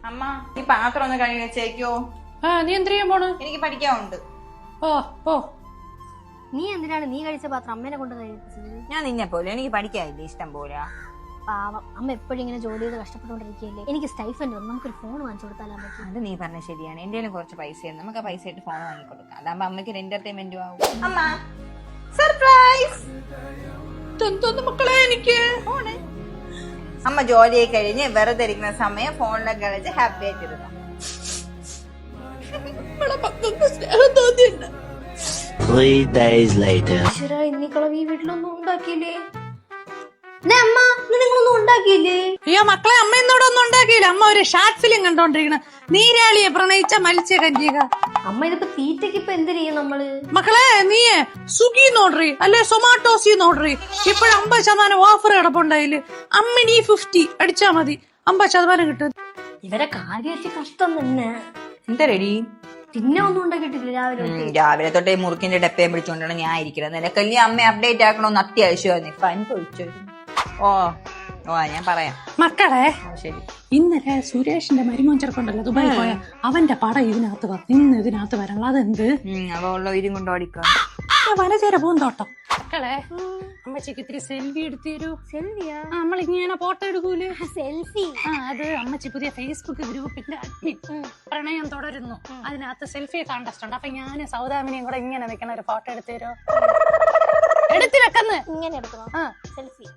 അമ്മ ഈ പാത്രം ഒന്ന് കഴുകി വെച്ചേക്കോ. നീ എന്ത് ചെയ്യാൻ പോണ്? എനിക്ക് പഠിക്കാനുണ്ട്. ഓ നീ എന്തിനാണ് നീ കഴിച്ച പാത്രം അമ്മേനെ കൊണ്ട് കഴിച്ചത്? ഞാൻ നിന്നെ പോലെ എനിക്ക് പഠിക്കാനില്ല ഇഷ്ടം പോലെ. പാവം അമ്മ എപ്പോഴും ഇങ്ങനെ ജോലി ചെയ്ത് കഷ്ടപ്പെട്ടുകൊണ്ടിരിക്കുകയല്ലേ. എനിക്ക് സ്റ്റൈഫൻഡ് വന്നു, നമുക്കൊരു ഫോൺ വാങ്ങിച്ചു കൊടുത്താലോ അമ്മയ്ക്ക്? അത് നീ പറഞ്ഞ ശരിയാണ്. എന്റെ കുറച്ച് പൈസ നമുക്ക് ആ പൈസ ആയിട്ട് ഫോൺ വാങ്ങിക്കൊടുക്കാം. അതാകുമ്പോ അമ്മയ്ക്ക് ഒരു എന്റർടൈൻമെന്റും ആവും. അമ്മ സർപ്രൈസ്. മക്കളെ എനിക്ക് ഫോണ്. അമ്മ ജോലിയെ കഴിഞ്ഞ് വെറുതെ ഇരിക്കുന്ന സമയം ഫോണിലൊക്കെ കളിച്ച് ഹാപ്പി ആയിട്ടിരുന്നു. ഇന്നിക്കളവ് ഈ വീട്ടിലൊന്നും ഉണ്ടാക്കിയില്ലേ? അമ്മ നിങ്ങളൊന്നും ഉണ്ടാക്കിയില്ലേ? അയ്യോ മക്കളെ, അമ്മ എന്നോടൊന്നും ഉണ്ടാക്കിയില്ല. അമ്മ ഒരു ഷാർട്ട് ഫിലിം കണ്ടോണ്ടിരിക്കണ. നീരാളിയെ പ്രണയിച്ച മത്സ്യകന്യക. അമ്മ ഇതിപ്പോ തീറ്റയ്ക്ക് ഇപ്പൊ എന്ത് ചെയ്യും നമ്മള്? മക്കളെ നീ സ്വിഗ്ഗി നോഡറി അല്ലെ സൊമാറ്റോസി നോഡറി. ഇപ്പോഴും 50% ഓഫർ കിടപ്പുണ്ടായില്. അമ്മിനി 50 അടിച്ചാ മതി, 50% കിട്ടും. ഇവരെ കാര്യമായിട്ട് കഷ്ടം തന്നെ. എന്താ റെഡി? പിന്നെ ഒന്നും ഉണ്ടാക്കിയിട്ടില്ല രാവിലെ തൊട്ടേ മുറുക്കിന്റെ ഡപ്പയും പിടിച്ചോണ്ടാണ് ഞാൻ ഇരിക്കുന്നത്. നിനക്കല്ലേ അമ്മ അപ്ഡേറ്റ് ആക്കണമെന്ന് അത്യാവശ്യമായിരുന്നു. ഇപ്പൊ അനുഭവിച്ചു. ഞാൻ പറയാം മക്കളെ. ശരി. ഇന്നലെ സുരേഷിന്റെ മരുമോൻ ചെറുപ്പുണ്ടല്ലോ ദുബായി പോയ, അവന്റെ പടം ഇതിനകത്ത് ഇന്ന് ഇതിനകത്ത് വരണം. അതെന്ത് അവ ഉള്ള ഇരും കൊണ്ട് ഓടിക്കാം. വനചേര പൂന്തോട്ടം. മക്കളെ അമ്മച്ചിക്ക് ഇത്തിരി സെൽഫി എടുത്തരൂ. സെൽഫിയാ? നമ്മളിങ്ങനെ ഫോട്ടോ എടുക്കൂലേ സെൽഫി? അത് അമ്മച്ചി പുതിയ ഫേസ്ബുക്ക് ഗ്രൂപ്പിന്റെ അഡ്മിൻ. പ്രണയം തുടരുന്നു, അതിനകത്ത് സെൽഫി കോൺടെസ്റ്റ് ഉണ്ട്. അപ്പൊ ഞാൻ സൗദാമിനിയും കൂടെ ഇങ്ങനെ നിൽക്കണ ഒരു ഫോട്ടോ എടുത്തരോ. എടുത്ത് വെക്കുന്നു. ഇങ്ങനെ എടുക്കണോ സെൽഫി?